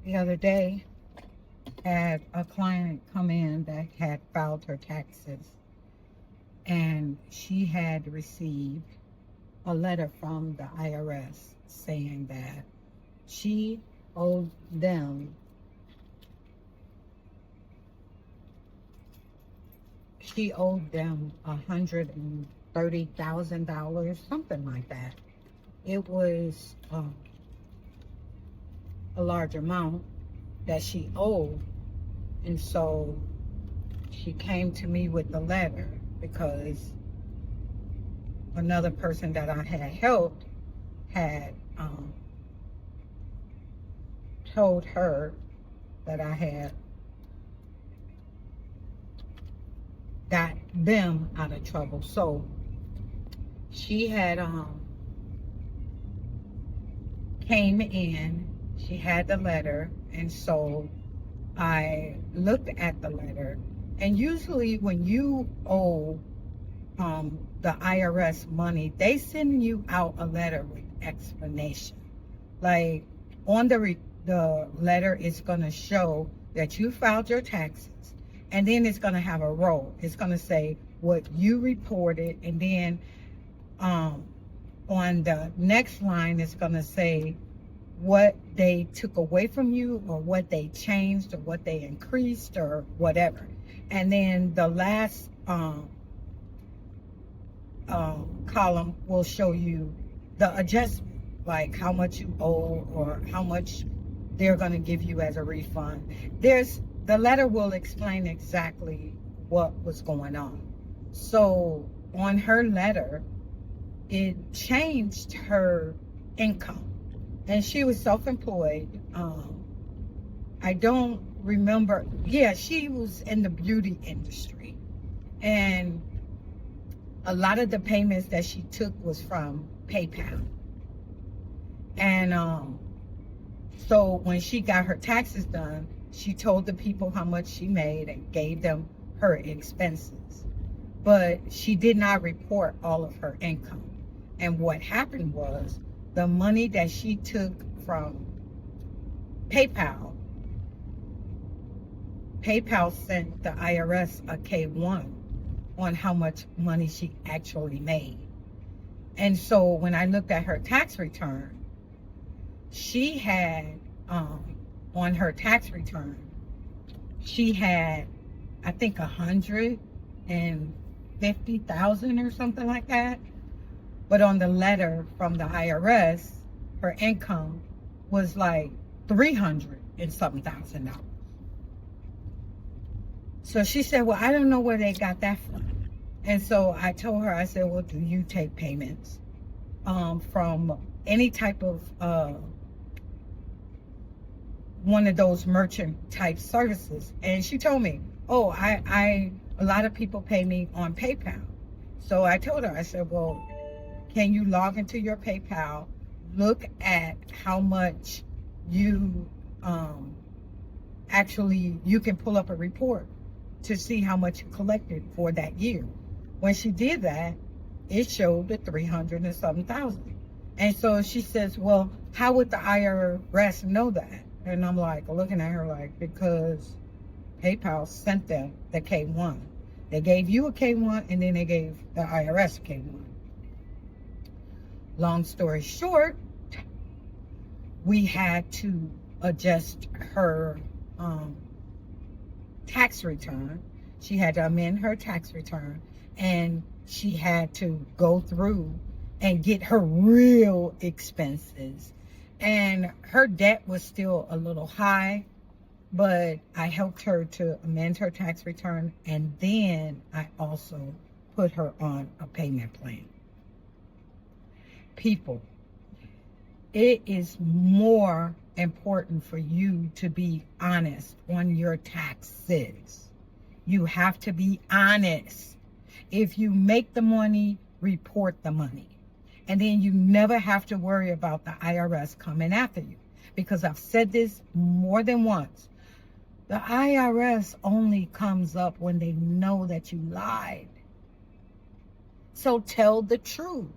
The other day, had a client come in that had filed her taxes, and she had received a letter from the IRS saying that she owed them $130,000, something like that. It was a large amount that she owed, and so she came to me with the letter because another person that I had helped had told her that I had got them out of trouble. So she had came in, she had the letter, and so I looked at the letter. And usually when you owe the IRS money, they send you out a letter with explanation. Like on the letter, it's going to show that you filed your taxes, and then it's going to have a row. It's going to say what you reported, and then on the next line, it's going to say what they took away from you, or what they changed, or what they increased, or whatever. And then the last column will show you the adjustment, like how much you owe or how much they're going to give you as a refund. The letter will explain exactly what was going on. So on her letter, it changed her income, and she was self-employed. I don't remember. Yeah, she was in the beauty industry, and a lot of the payments that she took was from PayPal. And so when she got her taxes done, she told the people how much she made and gave them her expenses. But she did not report all of her income. And what happened was, the money that she took from PayPal sent the IRS a K-1 on how much money she actually made. And so when I looked at her tax return, she had on her tax return, she had, I think, 150,000 or something like that. But on the letter from the IRS, her income was like $300 and something thousand. So she said, well, I don't know where they got that from. And so I told her, I said, well, do you take payments from any type of one of those merchant type services? And she told me, oh, a lot of people pay me on PayPal. So I told her, I said, well, can you log into your PayPal, look at how much you you can pull up a report to see how much you collected for that year. When she did that, it showed the 300 and something thousand. And so she says, well, how would the IRS know that? And I'm like, looking at her like, because PayPal sent them the K-1. They gave you a K-1, and then they gave the IRS a K-1. Long story short, we had to adjust her tax return. She had to amend her tax return, and she had to go through and get her real expenses. And her debt was still a little high, but I helped her to amend her tax return, and then I also put her on a payment plan. People, it is more important for you to be honest on your taxes. You have to be honest. If you make the money, report the money. And then you never have to worry about the IRS coming after you. Because I've said this more than once. The IRS only comes up when they know that you lied. So tell the truth.